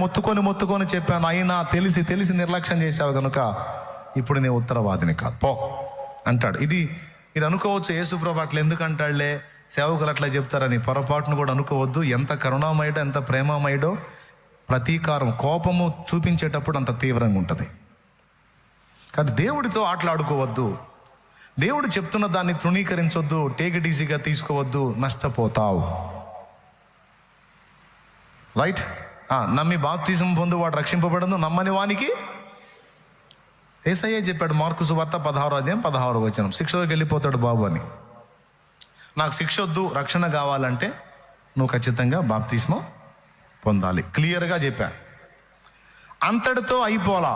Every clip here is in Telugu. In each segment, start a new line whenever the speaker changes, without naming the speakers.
మొత్తుకొని చెప్పాను, అయినా తెలిసి నిర్లక్ష్యం చేశావు కనుక ఇప్పుడు నీ ఉత్తరవాదిని కాదు, పో అంటాడు. ఇది అనుకోవచ్చు, యేసుప్రభు అట్లా ఎందుకు అంటాడులే, సేవకులు అట్లా చెప్తారని పొరపాటును కూడా అనుకోవద్దు. ఎంత కరుణామయుడో, ఎంత ప్రేమమయుడో, ప్రతీకారం, కోపము చూపించేటప్పుడు అంత తీవ్రంగా ఉంటుంది. కాబట్టి దేవుడితో ఆటలాడుకోవద్దు, దేవుడు చెప్తున్న దాన్ని తృణీకరించొద్దు, టేక్ ఇట్ ఈజీగా తీసుకోవద్దు, నష్టపోతావు. రైట్? నమ్మి బాప్తిజం పొందువాడు రక్షింపబడను, నమ్మని వానికి యేసయ్యే చెప్పాడు. మార్కు సువార్త 16:16 శిక్షలోకి వెళ్ళిపోతాడు బాబు అని. నాకు శిక్ష వద్దు, రక్షణ కావాలంటే నువ్వు ఖచ్చితంగా బాప్తిస్మం పొందాలి, క్లియర్గా చెప్పా. అంతటితో అయిపోలా.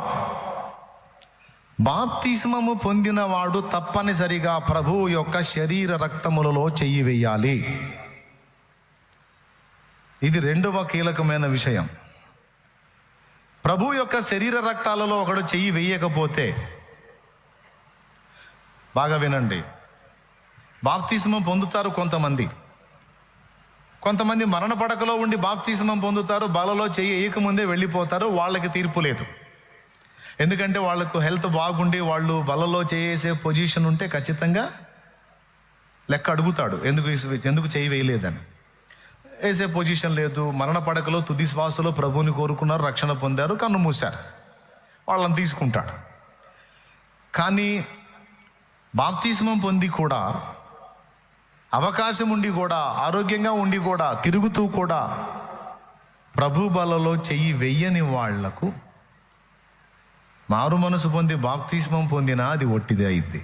బాప్తిస్మము పొందినవాడు తప్పనిసరిగా ప్రభువు యొక్క శరీర రక్తములలో చెయ్యి వేయాలి. ఇది రెండవ కీలకమైన విషయం. ప్రభు యొక్క శరీర రక్తాలలో ఒకడు చెయ్యి వేయకపోతే, బాగా వినండి, బాప్తిస్మం పొందుతారు కొంతమంది మరణ పడకలో ఉండి బాప్తిస్మం పొందుతారు, బలలో చెయ్యి వేయకముందే వెళ్ళిపోతారు, వాళ్ళకి తీర్పు లేదు. ఎందుకంటే వాళ్ళకు హెల్త్ బాగుండి వాళ్ళు బలలో చేసే పొజిషన్ ఉంటే ఖచ్చితంగా లెక్క అడుగుతాడు, ఎందుకు చెయ్యి వేయలేదని. వేసే పొజిషన్ లేదు, మరణ పడకలో తుది శ్వాసలో ప్రభువుని కోరుకున్నారు, రక్షణ పొందారు, కన్ను మూశారు, వాళ్ళని తీసుకుంటాడు. కానీ బాప్తిస్మం పొంది కూడా, అవకాశం ఉండి కూడా, ఆరోగ్యంగా ఉండి కూడా, తిరుగుతూ కూడా ప్రభు బలలో చెయ్యి వెయ్యని వాళ్లకు మారు మనసు పొంది బాప్తిస్మం పొందినా అది ఒట్టిదే అయింది.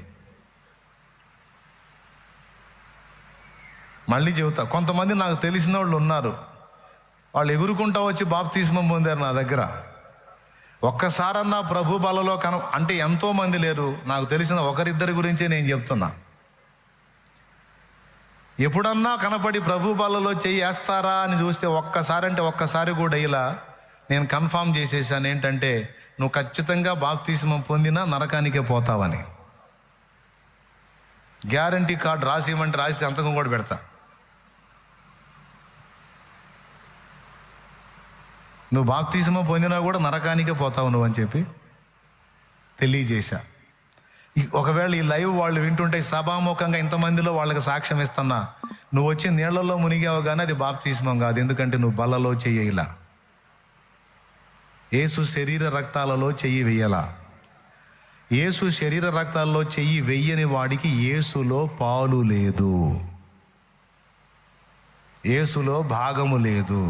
మళ్ళీ చెబుతా, కొంతమంది నాకు తెలిసిన వాళ్ళు ఉన్నారు, వాళ్ళు ఎగురుకుంటా వచ్చి బాప్తిస్మం పొందారు నా దగ్గర. ఒక్కసారన్నా ప్రభు బలలో అంటే ఎంతోమంది లేరు, నాకు తెలిసిన ఒకరిద్దరి గురించే నేను చెప్తున్నా. ఎప్పుడన్నా కనపడి ప్రభు బలలో చెయ్యి వేస్తారా అని చూస్తే ఒక్కసారి కూడా ఇలా నేను కన్ఫామ్ చేసేసాను, ఏంటంటే నువ్వు ఖచ్చితంగా బాప్తిస్మం పొందినా నరకానికే పోతావని. గ్యారంటీ కార్డు రాసి ఇవ్వమంటే రాసి సంతకం కూడా పెడతా. నువ్వు బాప్తిస్మం పొందినా కూడా నరకానికే పోతావు నువ్వు అని చెప్పి తెలియజేశా. ఒకవేళ ఈ లైవ్ వాళ్ళు వింటుంటే సభాముఖంగా ఇంతమందిలో వాళ్ళకి సాక్ష్యం ఇస్తున్నా, నువ్వు వచ్చి నీళ్లలో మునిగావు కానీ అది బాప్తిస్మం కాదు, ఎందుకంటే నువ్వు బలలో చెయ్యలా. యేసు శరీర రక్తాలలో చెయ్యి వెయ్యలా. యేసు శరీర రక్తాలలో చెయ్యి వెయ్యని వాడికి యేసులో పాలు లేదు, యేసులో భాగము లేదు.